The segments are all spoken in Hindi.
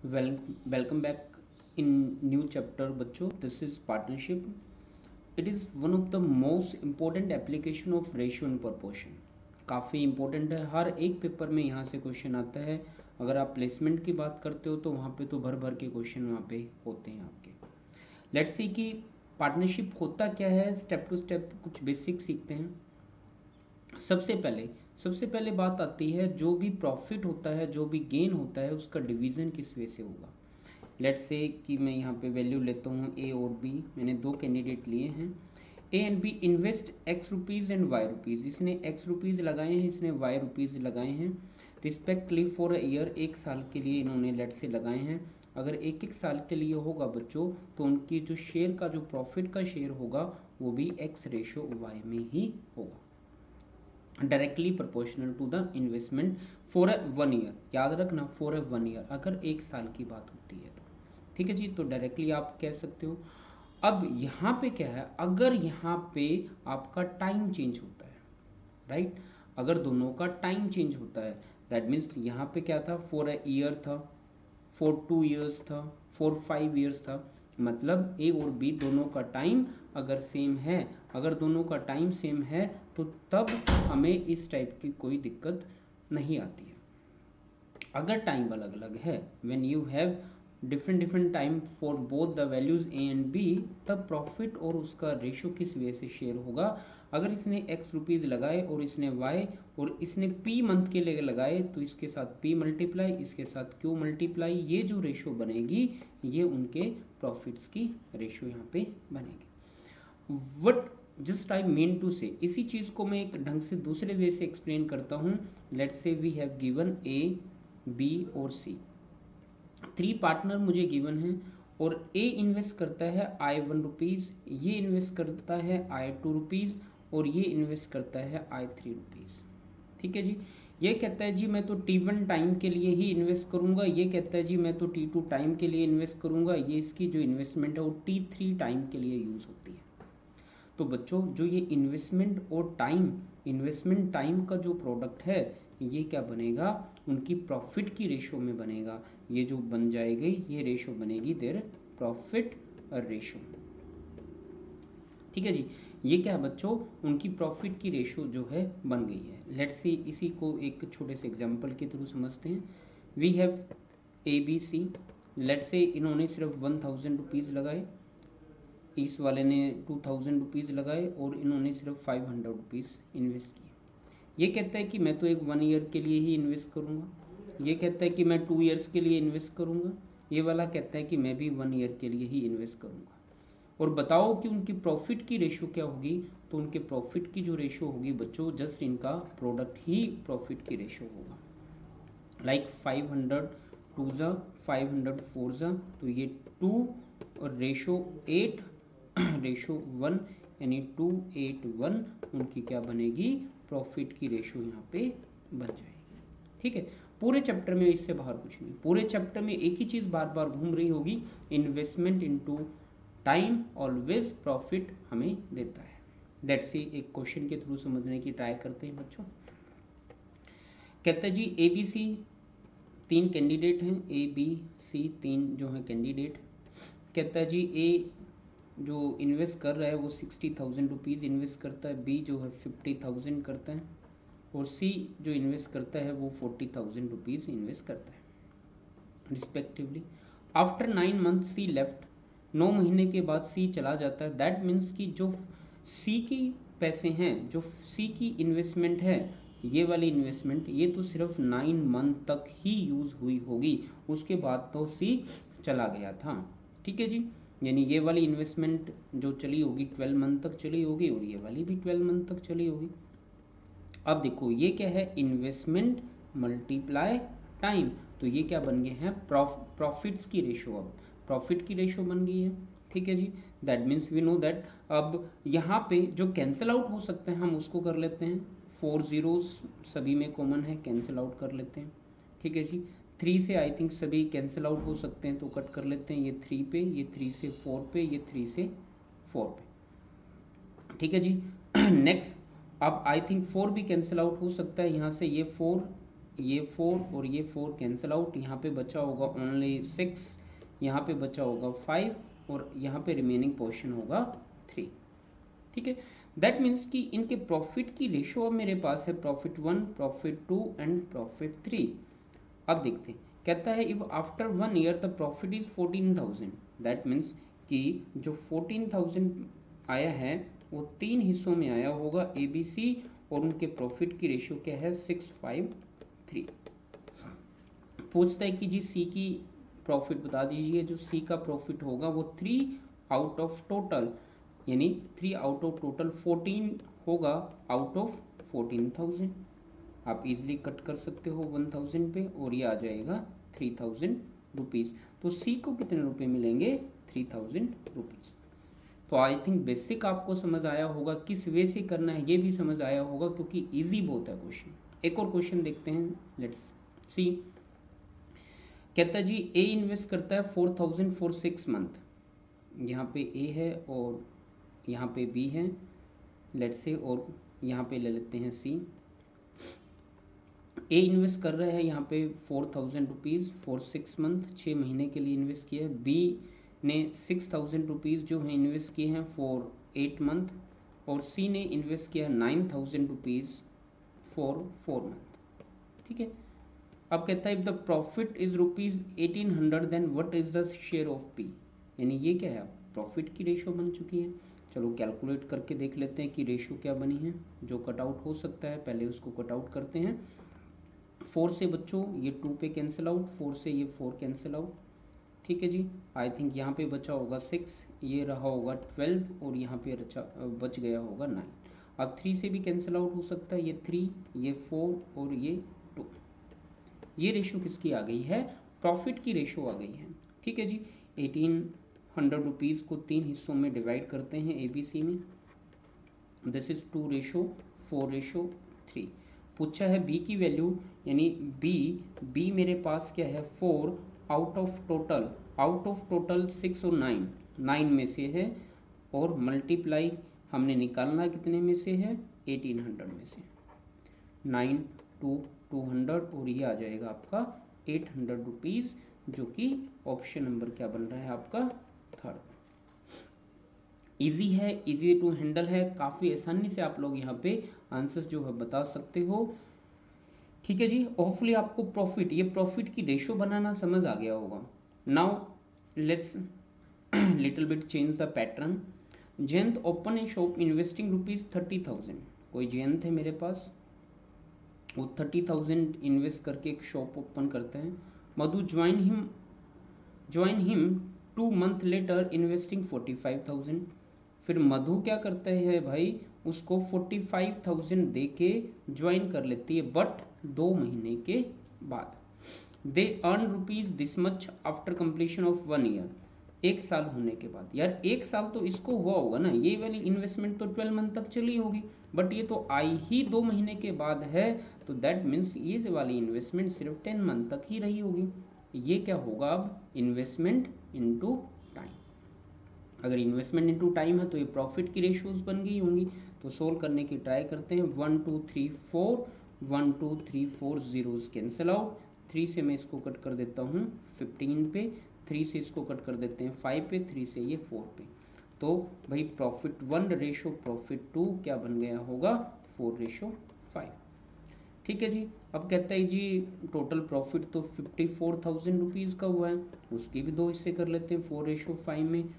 Welcome back in new chapter बच्चों. This is partnership. It is one of the most important application of ratio and proportion. काफ़ी इम्पोर्टेंट है, हर एक पेपर में यहाँ से क्वेश्चन आता है. अगर आप प्लेसमेंट की बात करते हो तो वहाँ पे तो भर भर के क्वेश्चन वहाँ पे होते हैं आपके. लेट्स सी कि पार्टनरशिप होता क्या है, स्टेप टू स्टेप कुछ बेसिक सीखते हैं. सबसे पहले बात आती है, जो भी प्रॉफिट होता है, जो भी गेन होता है, उसका डिवीज़न किस वे से होगा. लेट्स से कि मैं यहाँ पे वैल्यू लेता हूँ ए और बी. मैंने दो कैंडिडेट लिए हैं. A and B invest X rupees and Y rupees. इसने एक्स रुपीज़ लगाए हैं, इसने वाई रुपीज़ लगाए हैं रिस्पेक्टली फॉर अ ईयर. एक साल के लिए इन्होंने लेट से लगाए हैं. अगर एक एक साल के लिए होगा बच्चों, तो उनकी जो शेयर का, जो प्रॉफिट का शेयर होगा, वो भी एक्स रेशो वाई में ही होगा, directly proportional to the investment for a 1 year. याद रखना, फॉर अ 1 ईयर, अगर एक साल की बात होती है तो. ठीक है जी, तो डायरेक्टली आप कह सकते हो. अब यहाँ पे क्या है, अगर यहाँ पे आपका टाइम चेंज होता है, राइट, अगर दोनों का टाइम चेंज होता है, दैट मीन्स यहाँ पे क्या था, फॉर अ ईयर था, फॉर 2 ईयर्स था, फॉर 5 ईयर्स था. मतलब ए और बी दोनों का टाइम अगर सेम है, अगर दोनों का टाइम सेम है, तो तब हमें इस टाइप की कोई दिक्कत नहीं आती है. अगर टाइम अलग अलग है, when you have different time for both the values A and B, तब प्रॉफिट और उसका रेशो किस वे से शेयर होगा. अगर इसने एक्स रुपीज़ लगाए और इसने वाई, और इसने पी मंथ के लिए लगाए, तो इसके साथ पी मल्टीप्लाई, इसके साथ क्यू मल्टीप्लाई, ये जो रेशो बनेगी, ये उनके प्रॉफिट्स की रेशो यहाँ पे बनेगी. What just I mean to say, इसी चीज़ को मैं एक ढंग से दूसरे वे से एक्सप्लेन करता हूँ. Let's say we have given A, B और सी. 3 पार्टनर मुझे गिवन है, और ए इन्वेस्ट करता है आई 1 रुपीज़, ये इन्वेस्ट करता है आई 2 रुपीज़, और ये इन्वेस्ट करता है आई 3 रुपीज़. ठीक है जी. ये कहता है जी मैं तो T1 टाइम के लिए ही इन्वेस्ट करूंगा, ये कहता है जी मैं तो T2 टाइम के लिए इन्वेस्ट करूंगा. ये इसकी जो इन्वेस्टमेंट है वो T3 टाइम के लिए यूज़ होती है. तो बच्चों, जो ये इन्वेस्टमेंट और टाइम, इन्वेस्टमेंट टाइम का जो प्रोडक्ट है, ये क्या बनेगा, उनकी प्रॉफिट की रेशो में बनेगा. ये जो बन जाएगी, ये रेशो बनेगी देयर प्रॉफिट रेशो. ठीक है जी. ये क्या है बच्चों, उनकी प्रॉफिट की रेशो जो है बन गई है. लेट्स सी इसी को एक छोटे से एग्जांपल के थ्रू समझते हैं. We have A B C. Let's say इन्होंने सिर्फ 1000 रुपीज़ लगाए, इस वाले ने 2000 रुपीज़ लगाए, और इन्होंने सिर्फ 500 रुपीज़ इन्वेस्ट किए. ये कहता है कि मैं तो एक 1 ईयर के लिए ही इन्वेस्ट करूँगा, ये कहता है कि मैं 2 ईयर्स के लिए इन्वेस्ट करूँगा, ये वाला कहता है कि मैं भी 1 ईयर के लिए ही इन्वेस्ट करूँगा. और बताओ कि उनकी प्रॉफिट की रेशो क्या होगी. तो उनके प्रॉफिट की जो रेशो होगी बच्चों, जस्ट इनका प्रोडक्ट ही प्रॉफिट की रेशो होगा. लाइक 500 टू ज़ा, 500 फोर ज़ा, तो ये 2, और रेशो 8 रेशो 1, यानी 281 उनकी क्या बनेगी, प्रॉफिट की रेशो यहाँ पे बन जाएगी. ठीक है. पूरे चैप्टर में इससे बाहर कुछ नहीं, पूरे चैप्टर में एक ही चीज़ बार बार घूम रही होगी, investment into time always profit हमें देता है. दैट्स ही एक क्वेश्चन के थ्रू समझने की ट्राई करते हैं बच्चों. कहते हैं जी ए बी सी 3 कैंडिडेट हैं, ए बी सी 3 जो हैं कैंडिडेट. कहता है जी ए जो इन्वेस्ट कर रहा है वो 60,000 रुपीज़ इन्वेस्ट करता है, बी जो है 50,000 करता है, और सी जो इन्वेस्ट करता है वो 40,000 रुपीज़ इन्वेस्ट करता है रिस्पेक्टिवली. आफ्टर 9 मंथ सी लेफ्ट. 9 महीने के बाद सी चला जाता है. दैट मीन्स कि जो सी की पैसे हैं, जो सी की इन्वेस्टमेंट है, ये वाली इन्वेस्टमेंट, ये तो सिर्फ 9 मंथ तक ही यूज़ हुई होगी, उसके बाद तो सी चला गया था. ठीक है जी. यानी ये वाली इन्वेस्टमेंट जो चली होगी 12 मंथ तक चली होगी, और ये वाली भी 12 मंथ तक चली होगी. अब देखो ये क्या है, इन्वेस्टमेंट मल्टीप्लाई टाइम. तो ये क्या बन गए हैं, प्रॉफिट्स की रेशो. अब प्रॉफिट की रेशो बन गई है. ठीक है जी. That means we know that. अब यहाँ पे जो कैंसिल आउट हो सकते हैं हम उसको कर लेते हैं. 4 जीरोस सभी में कॉमन है, कैंसिल आउट कर लेते हैं. ठीक है जी. 3 से आई थिंक सभी कैंसिल आउट हो सकते हैं, तो कट कर लेते हैं. ये 3 पे, ये 3 से 4 पे, ये 3 से 4 पे. ठीक है जी. नेक्स्ट, अब आई थिंक 4 भी कैंसिल आउट हो सकता है यहाँ से, ये 4, ये 4 और ये 4 कैंसिल आउट, यहाँ पे बचा होगा ओनली 6, यहाँ पे बचा होगा 5 और यहाँ पे रिमेनिंग पोर्शन होगा 3। ठीक है, दैट मीन्स कि इनके प्रॉफिट की रेशो अब मेरे पास है प्रॉफिट 1, प्रॉफिट 2 एंड प्रॉफिट 3। अब देखते हैं, कहता है if after 1 year the profit is 14,000, that means कि जो 14,000 आया है वो 3 हिस्सों में आया होगा ए बी सी, और उनके प्रॉफिट की रेशियो क्या है 653। पूछता है कि जी सी की प्रॉफिट बता दीजिए, जो सी का प्रॉफिट होगा वो 3 आउट ऑफ टोटल, यानी 3 आउट ऑफ टोटल 14 होगा आउट ऑफ 14,000। आप इजीली कट कर सकते हो 1000 पे और ये आ जाएगा 3000 रुपीज़। तो सी को कितने रुपए मिलेंगे 3000 रुपीज़। तो आई थिंक बेसिक आपको समझ आया होगा, किस वे से करना है ये भी समझ आया होगा, क्योंकि इजी बहुत है क्वेश्चन। एक और क्वेश्चन देखते हैं, लेट्स सी। कहता है जी ए इन्वेस्ट करता है 4000 फॉर 6 मंथ, यहाँ पे ए है और यहाँ पे बी है, लेट्स से, और यहाँ पे ले लेते हैं सी। ए इन्वेस्ट कर रहा है यहाँ पे 4000 रुपीज़ फॉर 6 मंथ, 6 महीने के लिए इन्वेस्ट किया है। बी ने 6000 रुपीज़ जो है इन्वेस्ट किए हैं फॉर 8 मंथ, और सी ने इन्वेस्ट किया है 9000 रुपीज़ फॉर 4 मंथ। ठीक है, अब कहता है if the profit is rupees 1800 then what is the share of P, यानी ये क्या है, प्रॉफिट की रेशो बन चुकी है। चलो कैलकुलेट करके देख लेते हैं कि रेशो क्या बनी है। जो कट आउट हो सकता है पहले उसको कट आउट करते हैं। 4 से बच्चों ये 2 पे कैंसिल आउट, 4 से ये 4 कैंसिल आउट। ठीक है जी, आई थिंक यहाँ पे बचा होगा 6, ये रहा होगा 12 और यहाँ पे बच गया होगा 9। अब 3 से भी कैंसिल आउट हो सकता है, ये 3, ये 4 और ये 2। ये रेशो किसकी आ गई है, प्रॉफिट की रेशो आ गई है। ठीक है जी, 1800 रुपीज़ को 3 हिस्सों में डिवाइड करते हैं ए बी सी में। This is 2:4:3। पूछा है बी की वैल्यू, यानी बी मेरे पास क्या है 4 आउट ऑफ टोटल 6 और 9 में से है, और मल्टीप्लाई हमने निकालना कितने में से है 1800 में से। 9 2 200 और ये आ जाएगा आपका 800 रुपीज़, जो कि ऑप्शन नंबर क्या बन रहा है आपका 3rd। इजी है, इजी टू हैंडल है, काफ़ी आसानी से आप लोग यहाँ पे आंसर्स जो है बता सकते हो। ठीक है जी, होपफुली आपको ये प्रॉफिट की रेशो बनाना समझ आ गया होगा। Now let's little bit change the pattern. Jayant open A shop investing rupees 30,000। कोई जयंत है मेरे पास, वो 30,000 इन्वेस्ट करके एक शॉप ओपन करते हैं। Madhu join him 2 month later investing 45,000। फिर मधु क्या करता है भाई, उसको 45,000 दे के ज्वाइन कर लेती है, बट 2 महीने के बाद। They earn rupees this much after completion of 1 year. 1 साल होने के बाद, यार 1 साल तो इसको हुआ होगा ना, ये वाली इन्वेस्टमेंट तो 12 मंथ तक चली होगी, बट ये तो आई ही 2 महीने के बाद है, तो दैट मीन्स ये वाली इन्वेस्टमेंट सिर्फ 10 मंथ तक ही रही होगी। ये क्या होगा अब, इन्वेस्टमेंट इनटू टाइम। अगर इन्वेस्टमेंट इनटू टाइम है तो ये प्रॉफिट की रेशियोज बन गई होंगी। तो सोल्व करने की ट्राई करते हैं। 1 2 3 4 1 2 3 4 जीरोस कैंसिल आउट। 3 से मैं इसको कट कर देता हूँ 15 पे, 3 से इसको कट कर देते हैं 5 पे, 3 से ये 4 पे। तो भाई प्रॉफिट 1 रेशो प्रॉफिट 2 क्या बन गया होगा 4:5। ठीक है जी, अब कहता है जी टोटल प्रॉफिट तो 54,000 रुपीज़ का हुआ है, उसके भी 2 हिस्से कर लेते हैं 4:5 में।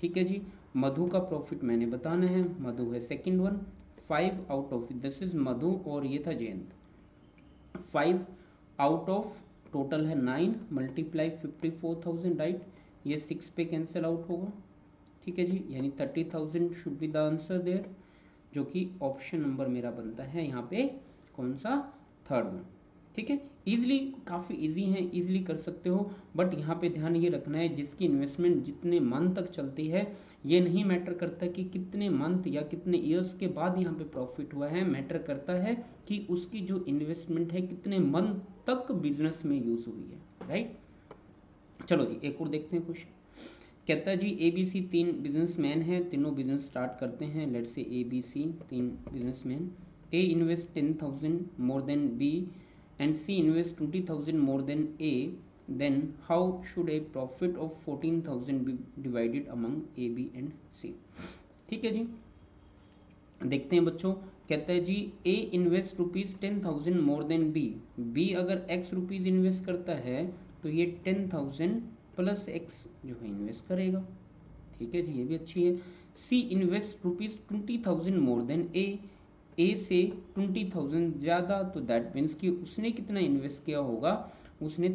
ठीक है जी, मधु का प्रॉफिट मैंने बताना है, मधु है second one. 5 out of, this is Madhu और ये था जयंत। 5 आउट ऑफ टोटल है 9 मल्टीप्लाई 54,000, राइट। ये 6 पे कैंसिल आउट होगा। ठीक है जी, यानी 30,000 should be the answer there, जो कि ऑप्शन नंबर मेरा बनता है यहाँ पे कौन सा, 3rd वन। ठीक है, इजीली, काफ़ी इजी है, इजीली कर सकते हो, बट यहाँ पे ध्यान ये रखना है जिसकी इन्वेस्टमेंट जितने मंथ तक चलती है, ये नहीं मैटर करता कि कितने मंथ या कितने ईयर्स के बाद यहाँ पे प्रॉफिट हुआ है, मैटर करता है कि उसकी जो इन्वेस्टमेंट है कितने मंथ तक बिजनेस में यूज हुई है, राइट। चलो जी एक और देखते हैं क्वेश्चन। कहता है जी ए बी सी 3 बिजनेसमैन हैं, तीनों बिजनेस स्टार्ट करते हैं। Let's say A B C 3 businessman. A invest 10,000 more than B and C invest 20,000 more than A, then how should a profit of 14,000 be divided among A, B and C? ठीक है जी, देखते हैं बच्चों। कहता है जी A invest rupees 10,000 more then B, B अगर X रुपीज़ इन्वेस्ट करता है तो ये 10,000 प्लस X जो है इन्वेस्ट करेगा। ठीक है जी, ये भी अच्छी है। C invest rupees 20,000 more than A, A से 20,000 ज़्यादा, तो दैट मीन्स कि उसने कितना इन्वेस्ट किया होगा, उसने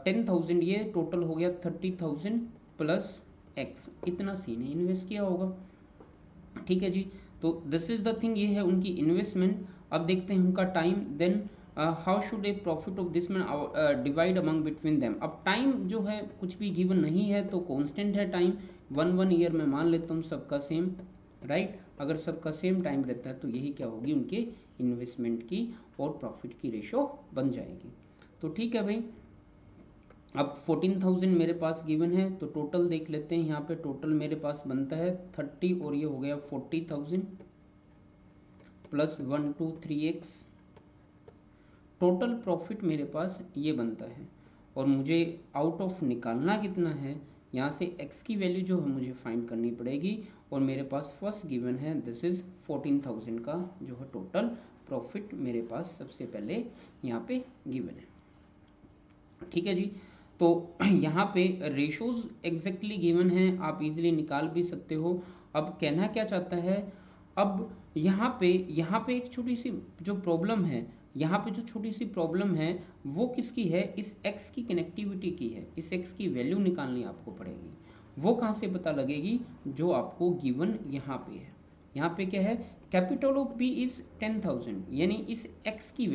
10,000, ये टोटल हो गया 30,000 प्लस X, इतना C ने इन्वेस्ट किया होगा। ठीक है जी, तो दिस इज द थिंग, ये है उनकी इन्वेस्टमेंट। अब देखते हैं उनका time, then how should A profit of this man divide among between them. अब टाइम जो है कुछ भी गिवन नहीं है तो कांस्टेंट है टाइम, 1 ईयर में मान लेता हूँ सबका सेम, राइट। अगर सबका सेम टाइम रहता है तो यही क्या होगी, उनके इन्वेस्टमेंट की और प्रॉफिट की रेशो बन जाएगी। तो ठीक है भाई, अब 14,000 मेरे पास गिवन है, तो टोटल देख लेते हैं। यहाँ पे टोटल मेरे पास बनता है 30 और ये हो गया 40,000 प्लस 1 2 3x, टोटल प्रॉफिट मेरे पास ये बनता है। और मुझे आउट ऑफ निकालना कितना है, यहाँ से x की वैल्यू जो है मुझे फाइंड करनी पड़ेगी। और मेरे पास फर्स्ट गिवन है, दिस इज 14,000 का जो है टोटल प्रॉफिट मेरे पास सबसे पहले यहाँ पे गिवन है। ठीक है जी, तो यहाँ पे रेशोज एग्जैक्टली गिवन है, आप इजीली निकाल भी सकते हो। अब कहना क्या चाहता है, अब यहाँ पे एक छोटी सी जो प्रॉब्लम है, यहाँ पे जो छोटी सी प्रॉब्लम है वो किसकी है, इस x की कनेक्टिविटी की है। इस x की वैल्यू निकालनी आपको पड़ेगी। वो कहाँ से पता लगेगी, जो आपको गिवन यहाँ पे है। यहाँ पे क्या है, कैपिटल ऑफ b इज 10,000, यानी इस x की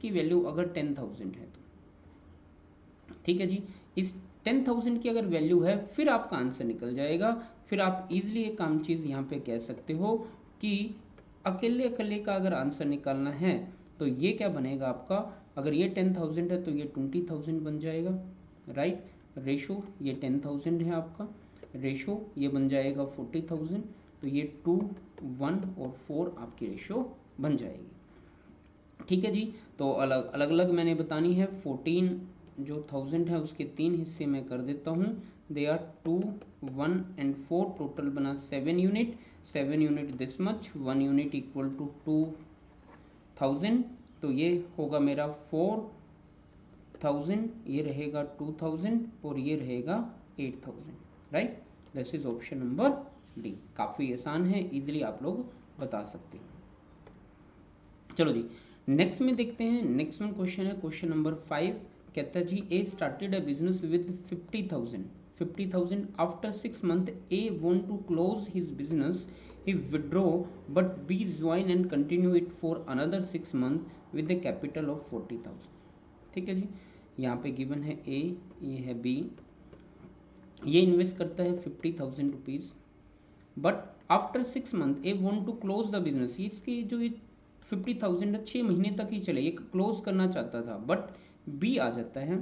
वैल्यू अगर 10,000 है तो ठीक है जी, इस 10,000 की अगर वैल्यू है फिर आपका आंसर निकल जाएगा। फिर आप इजीली एक काम चीज़ यहाँ पे कह सकते हो कि अकेले अकेले का अगर आंसर निकालना है तो ये क्या बनेगा आपका, अगर ये 10,000 है तो ये 20,000 बन जाएगा, राइट। रेशो ये 10,000 है आपका, रेशो ये बन जाएगा 40,000, तो ये 2 1 और 4 आपकी रेशो बन जाएगी। ठीक है जी, तो अलग अलग मैंने बतानी है। 14 जो 1000 है उसके 3 हिस्से में कर देता हूँ, दे आर 2 1 एंड 4, टोटल बना 7 unit, 7 unit this much, 1 unit equal to 2000, तो ये होगा मेरा 4000, ये रहेगा 2000 और ये रहेगा 8000, right. This is option number D. काफ़ी आसान है, इजीली आप लोग बता सकते हो। चलो जी, नेक्स्ट में देखते हैं। नेक्स्ट में क्वेश्चन है क्वेश्चन नंबर 5। कहता है जी A started a business with 50,000 after 6 month A want to close his business, he withdraw but B join and continue it for another 6 month with the capital of 40,000। ठीक है जी, यहाँ पे गिवन है ए, ये है बी, ये इन्वेस्ट करता है 50,000 rupees, but after 6 month A want to close the business, इसकी जो ये 50,000 है 6 महीने तक ही चले, ये क्लोज करना चाहता था, बट बी आ जाता है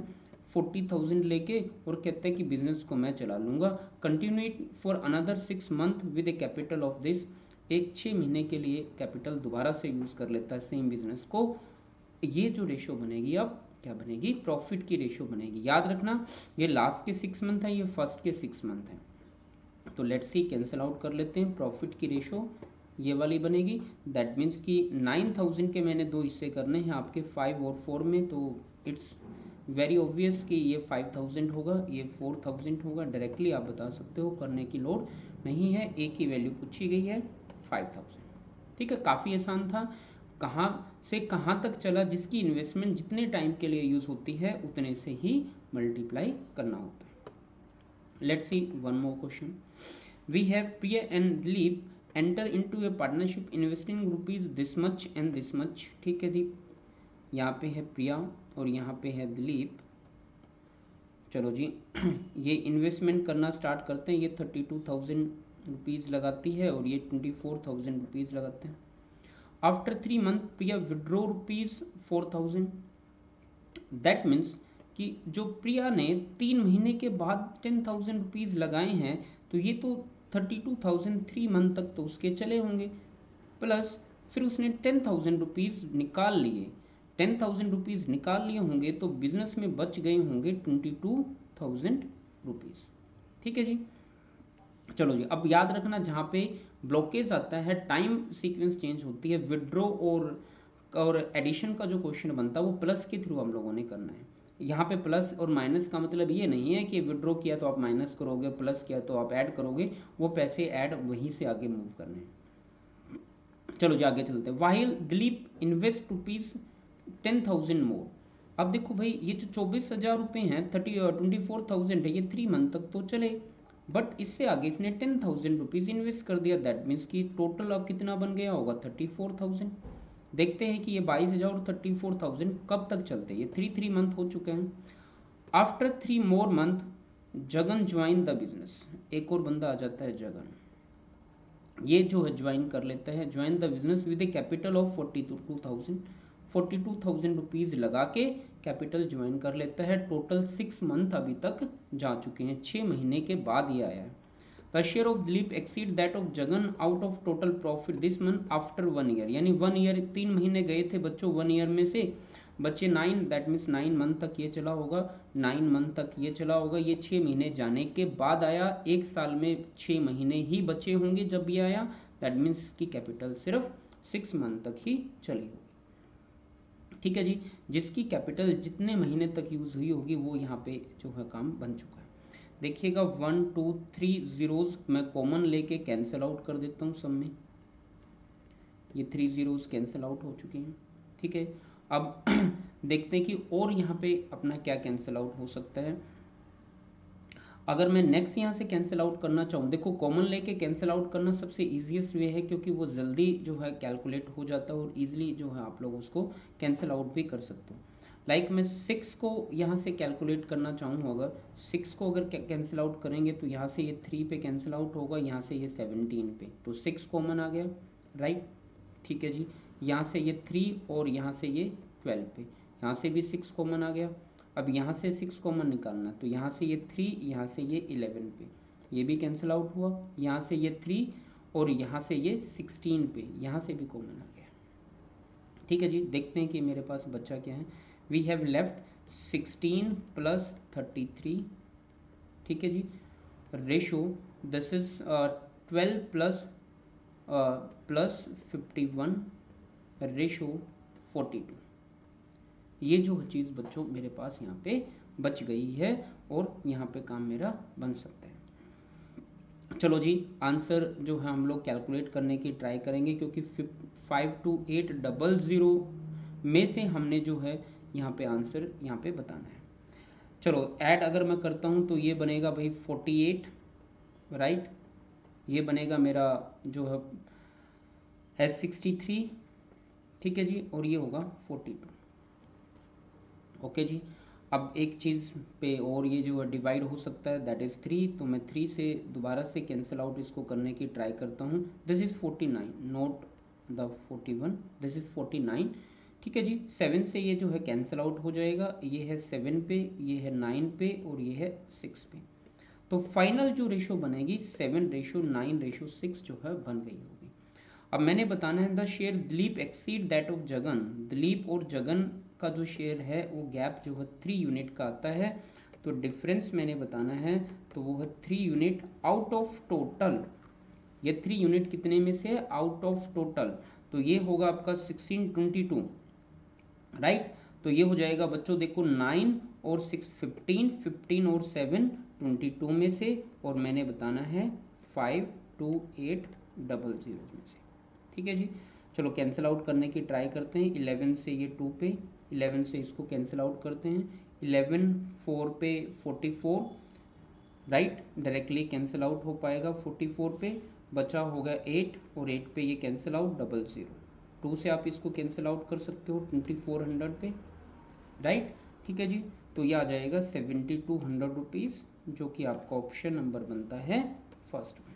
40,000 लेके और कहता है कि बिजनेस को मैं चला लूँगा, continue it for another 6 month with A capital of this, एक 6 महीने के लिए कैपिटल दोबारा से यूज़ कर लेता है सेम बिजनेस को। ये जो रेशो बनेगी अब क्या बनेगी, प्रॉफिट की रेशो बनेगी। याद रखना ये लास्ट के 6 मंथ है, ये फर्स्ट के 6 मंथ है, तो लेट्स सी कैंसिल आउट कर लेते हैं। प्रॉफिट की रेशो ये वाली बनेगी, दैट मीन्स कि 9,000 के मैंने 2 हिस्से करने हैं आपके 5 और 4 में, तो इट्स वेरी ऑब्वियस कि ये 5,000 होगा, ये 4,000 होगा। डायरेक्टली आप बता सकते हो, करने की लोड नहीं है, एक ही वैल्यू पूछी गई है 5,000। ठीक है, काफ़ी आसान था। कहाँ से कहाँ तक चला, जिसकी इन्वेस्टमेंट जितने टाइम के लिए यूज़ होती है उतने से ही मल्टीप्लाई करना होता है। Let's see one more question. We have Priya and Dilip enter into a partnership investing rupees this much and this much. ठीक है जी, यहाँ पे है प्रिया और यहाँ पे है दिलीप। चलो जी ये इन्वेस्टमेंट करना स्टार्ट करते हैं। ये 32,000 रुपीज़ लगाती है और ये 24,000 रुपीज़ लगाते हैं। After 3 month Priya withdraw rupees 4,000, that means कि जो प्रिया ने 3 महीने के बाद 10,000 रुपीज़ लगाए हैं, तो ये तो 32,000 3 मंथ तक तो उसके चले होंगे, प्लस फिर उसने 10,000 रुपीज़ निकाल लिए, 10,000 रुपीज़ निकाल लिए होंगे तो बिजनेस में बच गए होंगे 22,000 रुपीज़। ठीक है जी। चलो जी, अब याद रखना जहाँ पे ब्लॉकेज आता है, टाइम सीक्वेंस चेंज होती है, विड्रॉ और एडिशन का जो क्वेश्चन बनता है वो प्लस के थ्रू हम लोगों ने करना है। यहाँ पे प्लस और माइनस का मतलब ये नहीं है कि विड्रॉ किया तो आप माइनस करोगे, प्लस किया तो आप ऐड करोगे, वो पैसे ऐड वहीं से आगे मूव करने हैं। चलो जी आगे चलते हैं। वाहिल दिलीप इन्वेस्ट रुपीज 10,000 मोर। अब देखो भाई, ये जो 24,000 रुपये हैं, 24,000 है, ये 3 मंथ तक तो चले, बट इससे आगे इसने 10,000 रुपीज़ इन्वेस्ट कर दिया। दैट मीन्स कि टोटल अब कितना बन गया होगा, 34,000। देखते हैं कि ये 22,000 और 34,000 कब तक चलते हैं। ये 3 मंथ हो चुके हैं। After 3 more month Jagan join the business. एक और बंदा आ जाता है जगन, ये जो है ज्वाइन कर लेता है, join the business with A capital of 42,000 rupees लगा के कैपिटल ज्वाइन कर लेता है। टोटल 6 मंथ अभी तक जा चुके हैं, 6 महीने के बाद ये आया है। The share of Dilip exceed that of Jagan out of total profit this month after 1 year. यानी 1 ईयर, 3 महीने गए थे बच्चों, 1 ईयर में से बच्चे 9, दैट मीन्स 9 मंथ तक ये चला होगा, 9 मंथ तक ये चला होगा। ये 6 महीने जाने के बाद आया, 1 साल में 6 महीने ही बचे होंगे जब ये आया। दैट मीन्स की कैपिटल सिर्फ 6 मंथ तक ही चली होगी। ठीक है जी, जिसकी कैपिटल जितने महीने तक यूज हुई होगी वो यहाँ पे जो है काम बन चुका है। देखिएगा 1 2 3 जीरोज मैं कॉमन लेके कैंसिल आउट कर देता हूँ सब में, ये 3 जीरोज कैंसिल आउट हो चुके हैं। ठीक है, अब देखते हैं कि और यहाँ पे अपना क्या कैंसिल आउट हो सकता है। अगर मैं नेक्स्ट यहाँ से कैंसिल आउट करना चाहूँ, देखो कॉमन लेके कैंसिल आउट करना सबसे इजीएस्ट वे है, क्योंकि वो जल्दी जो है कैलकुलेट हो जाता है और इजीली जो है आप लोग उसको कैंसिल आउट भी कर सकते हो। लाइक मैं 6 को यहाँ से कैलकुलेट करना चाहूँ, अगर 6 को अगर कैंसिल आउट करेंगे तो यहाँ से ये 3 पे कैंसिल आउट होगा, यहाँ से ये 17 पे, तो 6 कॉमन आ गया, राइट। ठीक है जी, यहाँ से ये 3 और यहाँ से ये 12 पे, यहाँ से भी 6 कॉमन आ गया। अब यहाँ से 6 कॉमन निकालना, तो यहाँ से ये 3, यहाँ से ये 11 पे, ये भी कैंसिल आउट हुआ। यहाँ से ये 3 और यहाँ से ये 16 पे, यहाँ से भी कॉमन आ गया। ठीक है जी, देखते हैं कि मेरे पास बच्चा क्या है। We have left 16 plus 33। ठीक है जी, ratio this is 12 plus 51 ratio 42। ये जो चीज़ बच्चों मेरे पास यहाँ पे बच गई है और यहाँ पे काम मेरा बन सकता है। चलो जी, आंसर जो है हम लोग कैलकुलेट करने की ट्राई करेंगे, क्योंकि 52800 में से हमने जो है यहाँ पे आंसर यहाँ पे बताना है। चलो ऐड अगर मैं करता हूँ तो ये बनेगा भाई 48, राइट। ये बनेगा मेरा जो है 63। ठीक है जी, और ये होगा 42। ओके जी, अब एक चीज़ पे और ये जो है डिवाइड हो सकता है, दैट इज़ 3, तो मैं 3 से दोबारा से कैंसिल आउट इसको करने की ट्राई करता हूँ। This is 49, not the 41, this is 49। ठीक है जी, 7 से ये जो है कैंसिल आउट हो जाएगा, ये है 7 पे, ये है 9 पे और ये है 6 पे। तो फाइनल जो रेशो बनेगी 7:9:6 जो है बन गई होगी। अब मैंने बताना है the share Dilip exceed that of Jagan. Dilip और जगन का जो शेयर है वो गैप जो है 3 यूनिट का आता है, तो डिफरेंस मैंने बताना है तो वो है 3 यूनिट आउट ऑफ टोटल। ये 3 यूनिट कितने में से है, आउट ऑफ टोटल, तो ये होगा आपका 1622, राइट। तो ये हो जाएगा बच्चों, देखो 9 और 6 15, 15 और 7 22 में से, और मैंने बताना है 52800 में से। ठीक है जी, चलो कैंसिल आउट करने की ट्राई करते हैं। 11 से ये 2 पे, 11 से इसको कैंसिल आउट करते हैं, 11 4 पे 44, राइट, डायरेक्टली कैंसिल आउट हो पाएगा 44 पे, बचा होगा 8 और 8 पे ये कैंसिल आउट 00, 2 से आप इसको कैंसिल आउट कर सकते हो 2400 पे, राइट। ठीक है जी, तो ये आ जाएगा 7200 रुपीज़, जो कि आपका ऑप्शन नंबर बनता है फर्स्ट में।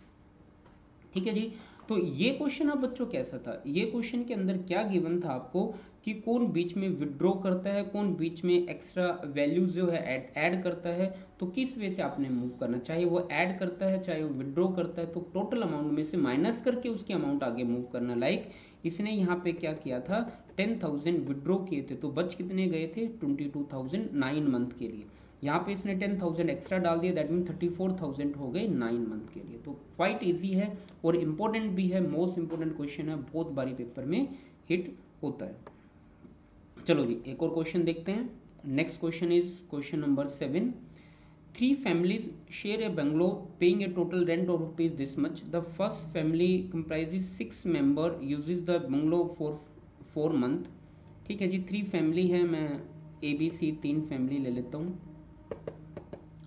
ठीक है जी, तो ये क्वेश्चन अब बच्चों कैसा था, ये क्वेश्चन के अंदर क्या गिवन था आपको कि कौन बीच में विड्रॉ करता है, कौन बीच में एक्स्ट्रा वैल्यूज जो है ऐड करता है, तो किस वे से आपने मूव करना, चाहे वो ऐड करता है चाहे वो विड्रॉ करता है, तो टोटल अमाउंट में से माइनस करके उसकी अमाउंट आगे मूव करना। लाइक इसने यहाँ पे क्या किया था, 10,000 विड्रॉ किए थे, तो बच कितने गए थे? 22,000 9 मंथ के लिए। यहाँ पे इसने 10,000 एक्स्ट्रा डाल दिया, दैट मीन 34,000 हो गए 9 मंथ के लिए। तो क्वाइट ईजी है और इम्पोर्टेंट भी है, मोस्ट इंपोर्टेंट क्वेश्चन है, बहुत बारी पेपर में हिट होता है। चलो जी एक और क्वेश्चन देखते हैं। Next question is question number 7। 3 families share a bungalow paying a total rent of rupees this much. The first family comprises 6 member uses the bungalow for 4 month. ठीक है जी, 3 फैमिली है, मैं ABC 3 फैमिली ले लेता हूँ।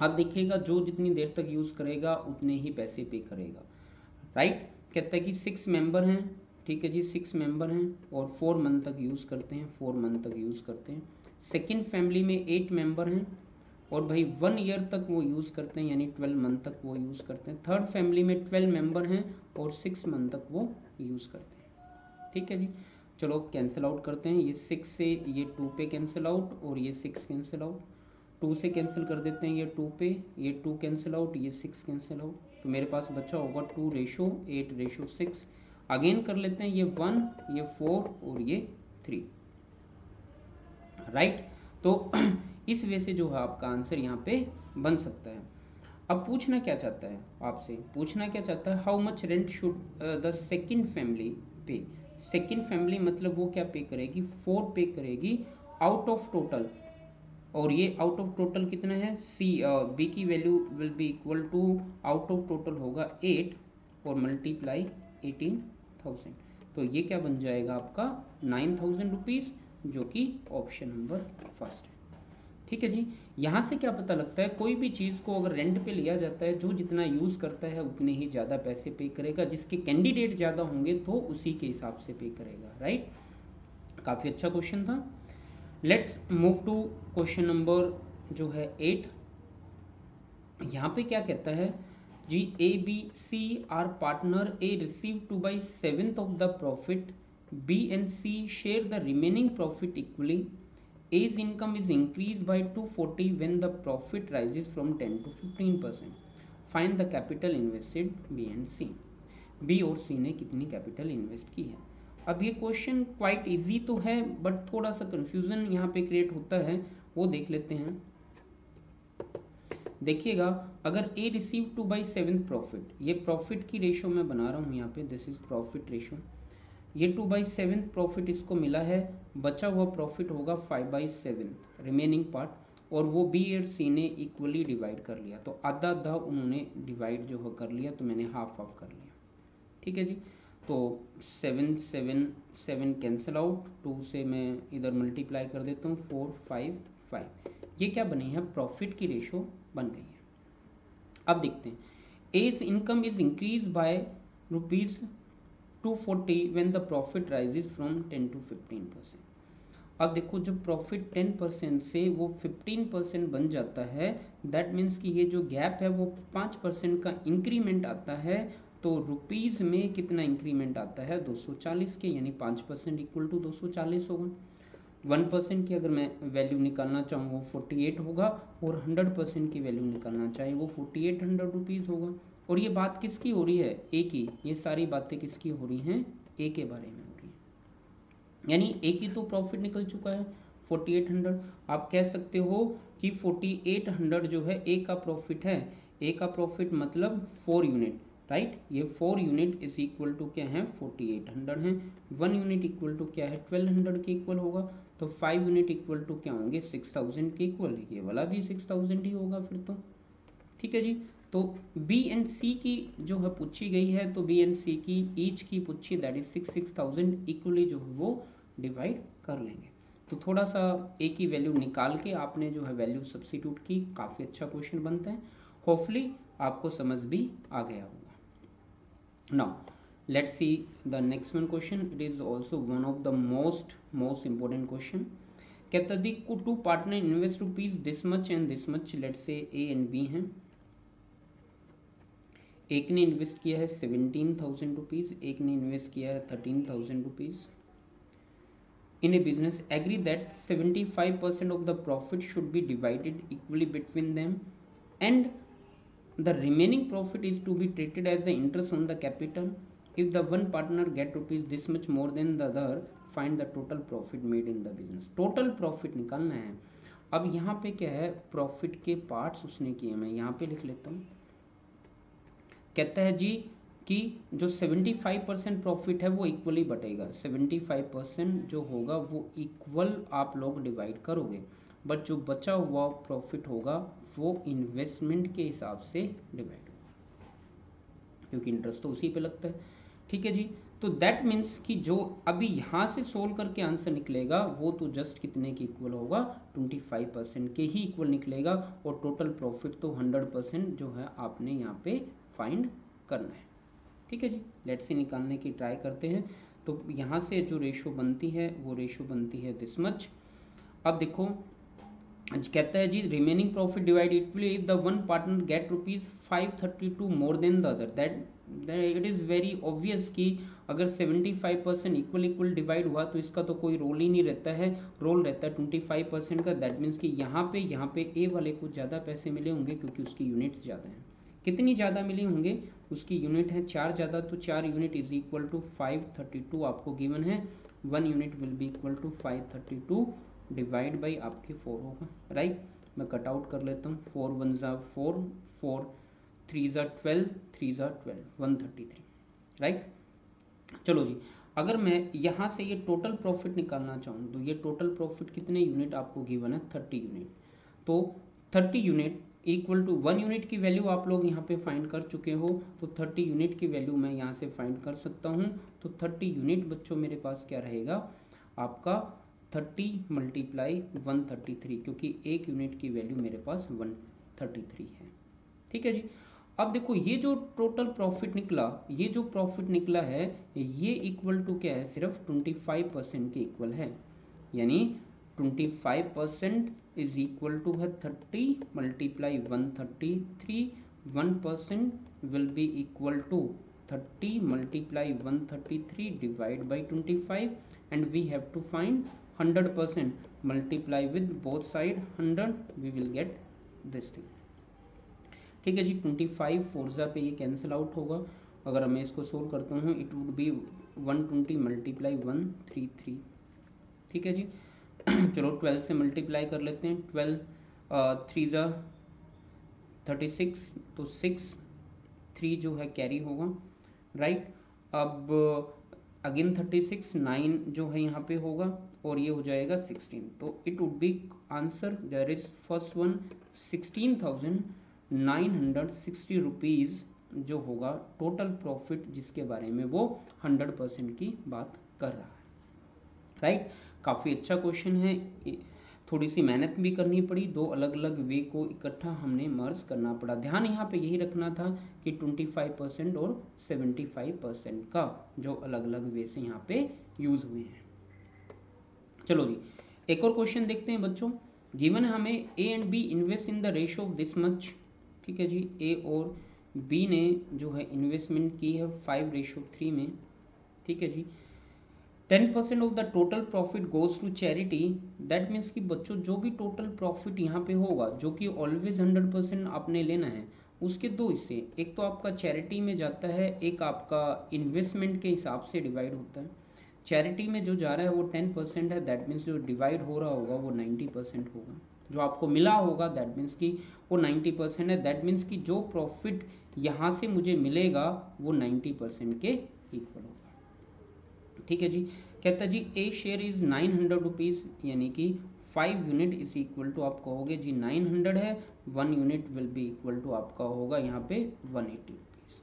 अब देखिएगा जो जितनी देर तक यूज़ करेगा उतने ही पैसे पे करेगा, राइट। कहता है कि 6 मेंबर हैं, ठीक है जी, 6 मेंबर हैं और 4 मंथ तक यूज़ करते हैं, 4 मंथ तक यूज़ करते हैं। सेकेंड फैमिली में 8 मेंबर हैं और भाई 1 ईयर तक वो यूज़ करते हैं, यानी 12 मंथ तक वो यूज़ करते हैं। थर्ड फैमिली में 12 मेंबर हैं और 6 मंथ तक वो यूज़ करते हैं, ठीक है जी। चलो कैंसिल आउट करते हैं, ये 6 से ये 2 पे कैंसिल आउट और ये 6 कैंसिल आउट, 2 से कैंसिल कर देते हैं ये 2 पे, ये 2 कैंसिल आउट, ये 6 कैंसिल आउट, तो मेरे पास बचा होगा 2:8:6। अगेन कर लेते हैं, ये 1, ये 4 और ये 3, राइट। तो इस वे से जो है आपका आंसर यहाँ पे बन सकता है। अब पूछना क्या चाहता है आपसे, पूछना क्या चाहता है, how much rent should the second family पे। सेकेंड फैमिली मतलब वो क्या पे करेगी, 4 पे करेगी आउट ऑफ टोटल, और ये आउट ऑफ टोटल कितना है, बी की value will be equal to out of total होगा 8 और मल्टीप्लाई 18,000, तो ये क्या बन जाएगा आपका 9,000 रुपीज़, जो कि ऑप्शन नंबर फर्स्ट है, ठीक है जी। यहाँ से क्या पता लगता है, कोई भी चीज़ को अगर रेंट पे लिया जाता है, जो जितना यूज़ करता है उतने ही ज़्यादा पैसे पे करेगा, जिसके कैंडिडेट ज़्यादा होंगे तो उसी के हिसाब से पे करेगा, राइट। काफ़ी अच्छा क्वेश्चन था। Let's move to question number जो है 8। यहाँ पे क्या कहता है जी, ABC are partner, A receive 2/7 of the profit, B and C share the remaining profit equally. A's income is increased by 240 when the profit rises from 10 to 15%. Find the capital invested B and C. B और C ने कितनी कैपिटल इन्वेस्ट की है। अब ये क्वेश्चन क्वाइट इजी तो है बट थोड़ा सा कंफ्यूजन यहाँ पे क्रिएट होता है, वो देख लेते हैं। देखिएगा, अगर A रिसीव 2/7 प्रॉफिट, ये प्रॉफिट की रेशो मैं बना रहा हूँ यहाँ पे, दिस इज प्रॉफिट रेशो, ये 2/7 प्रॉफिट इसको मिला है, बचा हुआ प्रॉफिट होगा 5/7 रिमेनिंग पार्ट, और वो बी और सी ने इक्वली डिवाइड कर लिया, तो आधा आधा उन्होंने डिवाइड जो है कर लिया, तो मैंने हाफ हाफ कर लिया, ठीक है जी। तो 7 7 7 कैंसिल आउट, 2 से मैं इधर मल्टीप्लाई कर देता हूँ, 4 5 5, ये क्या बनी है, प्रॉफिट की रेशो बन गई है। अब देखते हैं, as income is increase by rupees 240 when the profit rises from 10 to 15%। अब देखो, जब प्रॉफिट 10% से वो 15% बन जाता है, दैट मीन्स कि ये जो गैप है वो 5% का इंक्रीमेंट आता है, तो रुपीज़ में कितना इंक्रीमेंट आता है, 240 के, यानी 5% इक्वल टू 240 होगा। 1% की अगर मैं वैल्यू निकालना चाहूँ वो 48 होगा, और 100% की वैल्यू निकालना चाहे वो 4800 रुपीज़ होगा। और ये बात किसकी हो रही है, ए की, ये सारी बातें किसकी हो रही हैं, ए के बारे में हो रही है, यानी ए की तो प्रॉफिट निकल चुका है 4800। आप कह सकते हो कि 4800 जो है ए का प्रॉफिट है, ए का प्रॉफिट मतलब 4 यूनिट, राइट। ये 4 यूनिट इज इक्वल टू क्या है, 4800 है। 1 यूनिट इक्वल टू क्या है, 1200 के इक्वल होगा, तो 5 यूनिट इक्वल टू क्या होंगे, 6000 के इक्वल, ये वाला भी 6000 ही होगा फिर तो, ठीक है जी। तो बी एंड सी की जो है पूछी गई है, तो बी एंड सी की ईच की पूछी, दैट इज 6000 इक्वली जो है वो डिवाइड कर लेंगे। तो थोड़ा सा ए की वैल्यू निकाल के आपने जो है वैल्यू सब्स्टिट्यूट की, काफ़ी अच्छा क्वेश्चन बनता है, होपफुली आपको समझ भी आ गया होगा। Now let's see the next one question. It is also one of the most important question. कहता the two partner invest rupees this much and this much, let's say A and B हैं। एक ने इन्वेस्ट किया है 17,000 रुपीज, एक ने इन्वेस्ट किया है 13,000 rupees. In a business agree that 75% of the profit should be divided equally between them and the remaining profit is to be treated as the interest on the capital. If the one partner get rupees this much more than the other, find the total profit made in the business. Total profit निकालना है। अब यहाँ पे क्या है, प्रॉफिट के पार्ट्स उसने किए, मैं यहाँ पे लिख लेता हूँ। कहता है जी कि जो 75% प्रॉफिट है वो इक्वली बटेगा, 75% जो होगा वो इक्वल आप लोग डिवाइड करोगे, बट जो बचा हुआ प्रॉफिट होगा वो इन्वेस्टमेंट के हिसाब से डिवाइड होगा, क्योंकि इंटरेस्ट तो उसी पे लगता है। ठीक है जी, तो दैट मीन्स कि जो अभी यहाँ से सोल्व करके आंसर निकलेगा वो तो जस्ट कितने के इक्वल होगा, 25% के ही इक्वल निकलेगा, और टोटल प्रॉफिट तो 100% जो है आपने यहाँ पे फाइंड करना है। ठीक है जी, लेट्स से निकालने की ट्राई करते हैं। तो यहाँ से जो रेशो बनती है वो रेशो बनती है दिस मच। अब देखो कहता है जी remaining profit divide equally if the one partner get ₹532 more than the other, that it is very obvious कि अगर 75% इक्वल डिवाइड हुआ तो इसका तो कोई रोल ही नहीं रहता है, रोल रहता है 25% का। दैट मीन्स कि यहाँ पे ए वाले को ज़्यादा पैसे मिले होंगे क्योंकि उसकी यूनिट्स ज़्यादा हैं। कितनी ज़्यादा मिले होंगे, उसकी यूनिट है 4 ज़्यादा, तो 4 यूनिट इज इक्वल टू 532 आपको गिवन है। 1 unit will be equal to 532 divide by आपके 4 होगा, राइट। मैं कट आउट कर लेता हूँ, 4 1 ज़ा 4, 4 3 ज़ा 12, 3 ज़ा 12, 133, राइट। चलो जी, अगर मैं यहाँ से ये टोटल प्रॉफिट निकालना चाहूँ तो ये टोटल प्रॉफिट कितने यूनिट आपको गिवन है, 30 यूनिट। तो 30 यूनिट इक्वल टू 1 यूनिट की वैल्यू आप लोग यहाँ पे फाइंड कर चुके हो, तो 30 यूनिट की वैल्यू मैं यहाँ से फाइंड कर सकता हूँ। तो 30 यूनिट बच्चों मेरे पास क्या रहेगा आपका, 30 मल्टीप्लाई 133, क्योंकि एक यूनिट की वैल्यू मेरे पास 133 है। ठीक है जी, अब देखो ये जो टोटल प्रॉफिट निकला, ये जो प्रॉफिट निकला है ये इक्वल टू क्या है, सिर्फ 25% के इक्वल है, यानी 25% इज इक्वल टू है 30 multiply 133, 1% will be equal to 30 multiply 133 divide by 25, and we have to find 100%, multiply with both side 100, we will get this thing. ठीक है जी, 25 फोर्जा पे ये कैंसिल आउट होगा। अगर मैं इसको सोल्व करता हूँ इट वुड बी 120 मल्टीप्लाई 133। ठीक है जी चलो 12 से मल्टीप्लाई कर लेते हैं, 12 3 ज़ा 36, तो 6 3 जो है कैरी होगा, राइट। अब अगेन 36 9 जो है यहाँ पे होगा, और ये हो जाएगा 16, तो it would be answer there is first one 16,960 rupees जो होगा टोटल प्रॉफिट, जिसके बारे में वो 100% की बात कर रहा है, राइट। काफ़ी अच्छा क्वेश्चन है, थोड़ी सी मेहनत भी करनी पड़ी, दो अलग अलग वे को इकट्ठा हमने मर्ज करना पड़ा। ध्यान यहाँ पे यही रखना था कि 25% और 75% का जो अलग अलग वे से यहाँ पे यूज़ हुए हैं। चलो जी, एक और क्वेश्चन देखते हैं बच्चों। गिवन हमें A and B invest in the ratio of this much. ठीक है जी, ए और बी ने जो है इन्वेस्टमेंट की है 5:3 में। ठीक है जी, 10% of the total profit goes to charity. That means कि बच्चों जो भी टोटल प्रॉफिट यहाँ पे होगा, जो कि ऑलवेज 100% आपने लेना है, उसके दो हिस्से, एक तो आपका चैरिटी में जाता है, एक आपका इन्वेस्टमेंट के हिसाब से डिवाइड होता है। चैरिटी में जो जा रहा है वो 10% है, दैट मीन्स जो डिवाइड हो रहा होगा वो 90% होगा। जो आपको मिला होगा दैट मीन्स कि वो 90% है, दैट मीन्स कि जो प्रॉफिट यहाँ से मुझे मिलेगा वो 90% के इक्वल होगा। ठीक है जी, कहता है जी ए शेयर इज 900 रुपीज़, यानी कि 5 यूनिट इज इक्वल टू आप कहोगे जी 900 है, 1 unit will be equal to आपका होगा यहाँ पे 180 रुपीज़।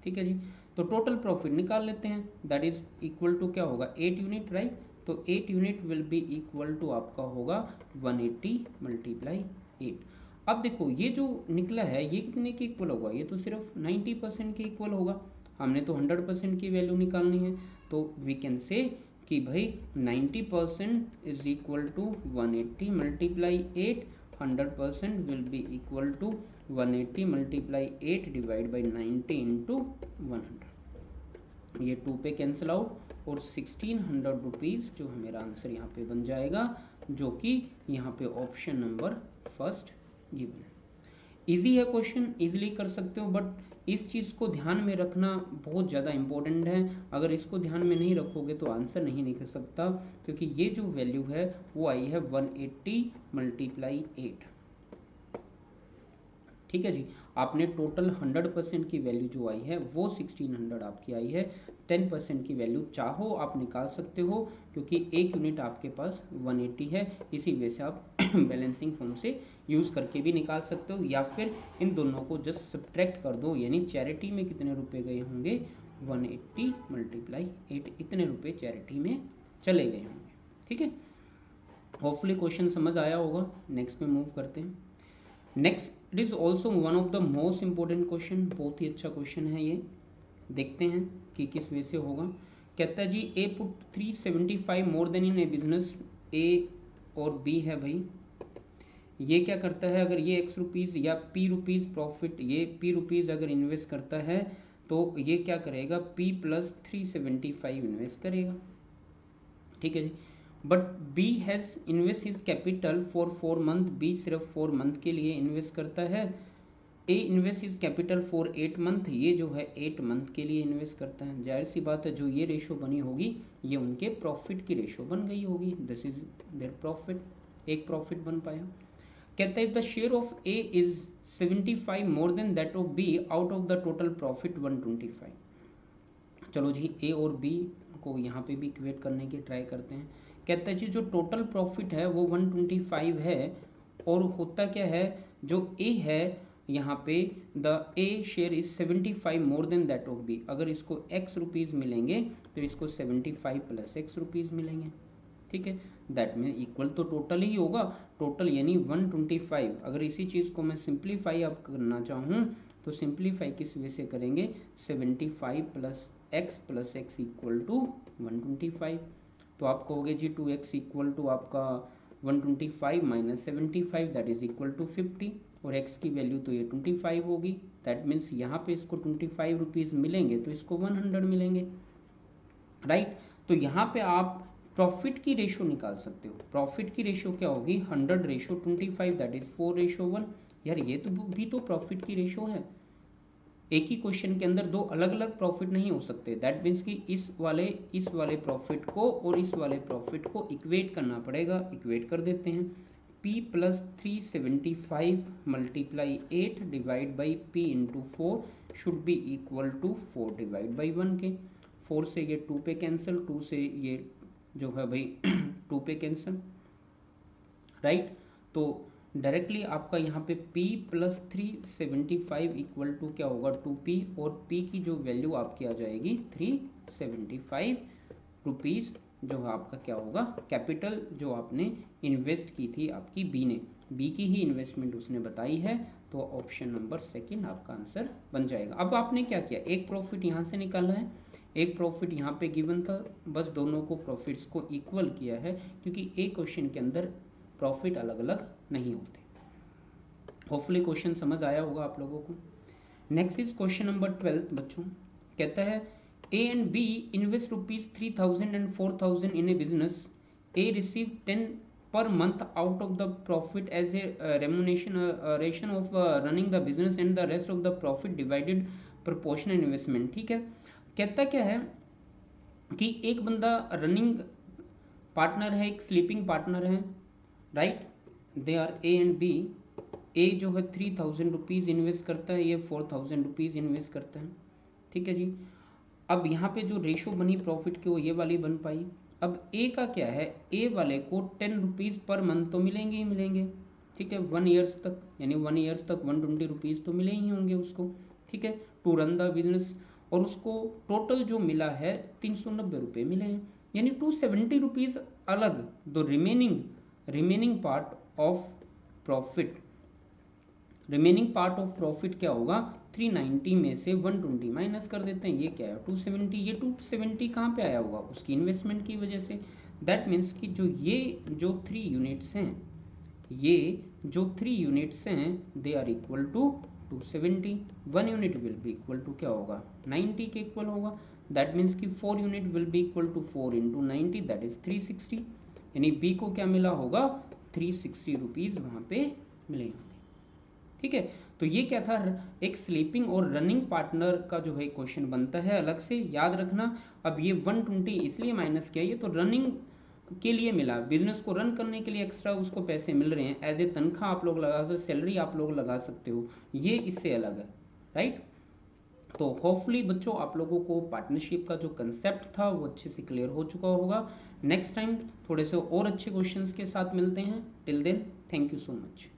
ठीक है जी, तो टोटल प्रॉफिट निकाल लेते हैं, दैट इज इक्वल टू क्या होगा 8 यूनिट, राइट। तो 8 unit will be equal to आपका होगा 180 मल्टीप्लाई 8। अब देखो ये जो निकला है ये कितने के इक्वल होगा, ये तो सिर्फ 90% के इक्वल होगा, हमने तो 100% की वैल्यू निकालनी है। तो वी कैन से कि भाई 90% is equal to 180 multiply 8, 100% will be equal to 180 multiply 8 divide by 90 into 100। ये 2 पे कैंसिल आउट और 1600 रुपीज़ जो है मेरा आंसर यहाँ पे बन जाएगा, जो कि यहाँ पे ऑप्शन नंबर फर्स्ट गिवन है। इजी है क्वेश्चन, इजीली कर सकते हो, बट इस चीज़ को ध्यान में रखना बहुत ज़्यादा इंपॉर्टेंट है। अगर इसको ध्यान में नहीं रखोगे तो आंसर नहीं निकल सकता, क्योंकि ये जो वैल्यू है वो आई है 180 मल्टीप्लाई 8। ठीक है जी, आपने टोटल 100% की वैल्यू जो आई है वो 1600 आपकी आई है। 10% की वैल्यू चाहो आप निकाल सकते हो, क्योंकि एक यूनिट आपके पास 180 है, इसी वजह से आप बैलेंसिंग फॉर्म से यूज़ करके भी निकाल सकते हो, या फिर इन दोनों को जस्ट सब्ट्रैक्ट कर दो, यानी चैरिटी में कितने रुपए गए होंगे, 180 मल्टीप्लाई 8, इतने रुपए चैरिटी में चले गए होंगे। ठीक है, होपफुली क्वेश्चन समझ आया होगा। नेक्स्ट में मूव करते हैं। Next, it is also one of the most important question, बहुत ही अच्छा क्वेश्चन है ये। देखते हैं कि किस वे से होगा। कहता है जी ए put 375 more then in a business, ए और बी है भाई। ये क्या करता है, अगर ये एक्स रुपीज़ या पी रुपीज़ प्रॉफिट, ये पी रुपीज़ अगर इन्वेस्ट करता है तो ये क्या करेगा, पी प्लस 375 इन्वेस्ट करेगा। ठीक है जी, but B has invest his capital for 4 month, B सिर्फ 4 मंथ के लिए इन्वेस्ट करता है। A invest his capital for 8 month, ये जो है 8 मंथ के लिए इन्वेस्ट करता है। जाहिर सी बात है, जो ये रेशो बनी होगी ये उनके प्रॉफिट की रेशो बन गई होगी, दिस इज देयर प्रॉफिट, एक प्रॉफिट बन पाया। कहता है the share of A is 75 more than that of be out of the total profit 125। चलो जी, ए और बी को यहाँ पे भी इक्वेट करने की ट्राई करते हैं। कहता है जी जो टोटल प्रॉफिट है वो 125 है, और होता क्या है, जो ए है यहाँ पे the A share is 75 more than that of B, अगर इसको एक्स रुपीज़ मिलेंगे तो इसको 75 प्लस एक्स रुपीज़ मिलेंगे। ठीक है, दैट मीन इक्वल तो टोटल ही होगा, टोटल यानी 125। अगर इसी चीज़ को मैं सिंप्लीफाई अब करना चाहूँ तो सिंप्लीफाई किस वे से करेंगे, 75 प्लस एक्स इक्वल टू 125। तो आप कहोगे जी 2x इक्वल टू आपका 125 minus 75, that is equal to 50, और x की वैल्यू तो ये 25 होगी। दैट मीन्स यहाँ पे इसको 25 रुपीज़ मिलेंगे तो इसको 100 मिलेंगे, राइट। तो यहाँ पे आप प्रॉफिट की रेशो निकाल सकते हो। प्रॉफिट की रेशो क्या होगी, 100 रेशो 25, दैट इज 4:1। यार ये तो भी तो प्रॉफिट की रेशो है। एक ही क्वेश्चन के अंदर दो अलग अलग प्रॉफिट नहीं हो सकते। दैट मीन्स कि इस वाले प्रॉफिट को और इस वाले प्रॉफिट को इक्वेट करना पड़ेगा। इक्वेट कर देते हैं, p plus 375 multiply 8 divide by p into 4 should be equal to 4 divide by 1 के। 4 से ये 2 पे कैंसिल, 2 से ये जो है भाई 2 पे कैंसिल, राइट। तो डायरेक्टली आपका यहाँ पे p प्लस 375 इक्वल टू क्या होगा 2p, और p की जो वैल्यू आपकी आ जाएगी 375 रुपीज़, जो है आपका क्या होगा, कैपिटल जो आपने इन्वेस्ट की थी आपकी b ने, b की ही इन्वेस्टमेंट उसने बताई है, तो ऑप्शन नंबर सेकंड आपका आंसर बन जाएगा। अब आपने क्या किया, एक प्रॉफिट यहाँ से निकाला है, एक प्रॉफिट यहाँ पे गिवन था, बस दोनों को प्रॉफिट्स को इक्वल किया है, क्योंकि एक क्वेश्चन के अंदर प्रॉफिट अलग अलग नहीं होते। होपफुली क्वेश्चन समझ आया होगा आप लोगों को। नेक्स्ट इज क्वेश्चन नंबर 12 बच्चों। कहता है A and B invest rupees 3000 and 4000 in a business, A receive 10 per month out of the profit as a remuneration of running the business, and the rest of the profit divided proportional investment. ठीक है, कहता क्या है कि एक बंदा रनिंग पार्टनर है, एक स्लीपिंग पार्टनर है, right, they are A and B. A जो है 3000 रुपीज़ इन्वेस्ट करता है, ये 4000 रुपीज़ इन्वेस्ट करता है। ठीक है जी, अब यहाँ पे जो रेशो बनी प्रॉफिट की वो ये वाली बन पाई। अब ए का क्या है, ए वाले को 10 रुपीज़ पर मंथ तो मिलेंगे ही मिलेंगे। ठीक है, 1 ईयर्स तक, यानी 1 ईयर्स तक 120 रुपीज़ तो मिले ही होंगे उसको। ठीक है, टू रन द बिजनेस, और उसको टोटल जो मिला है 390 रुपये मिले हैं, यानी 270 रुपीज़ अलग। The remaining part of profit, remaining part of profit क्या होगा, 390 में से 120 माइनस कर देते हैं, ये क्या है 270। ये 270 कहाँ पे आया होगा, उसकी इन्वेस्टमेंट की वजह से। दैट मीन्स कि ये जो 3 यूनिट्स हैं, ये जो 3 यूनिट्स हैं, they are equal to 270। 1 unit will be equal to क्या होगा, 90 के इक्वल होगा। दैट मीन्स कि 4 unit will be equal to 4 into 90, that is 360, यानी बी को क्या मिला होगा, 360 रुपीज़ वहाँ पे मिलेंगे। ठीक है। तो ये क्या था, एक स्लीपिंग और रनिंग पार्टनर का जो है क्वेश्चन बनता है अलग से, याद रखना। अब ये 120 इसलिए माइनस किया, ये तो रनिंग के लिए मिला, बिजनेस को रन करने के लिए एक्स्ट्रा उसको पैसे मिल रहे हैं, एज ए तनख्वाह आप लोग लगा सकते हो, सैलरी आप लोग लगा सकते हो, ये इससे अलग है, राइट। तो होपफुली बच्चों आप लोगों को पार्टनरशिप का जो कंसेप्ट था वो अच्छे से क्लियर हो चुका होगा। नेक्स्ट टाइम थोड़े से और अच्छे क्वेश्चंस के साथ मिलते हैं। Till then, thank you so much.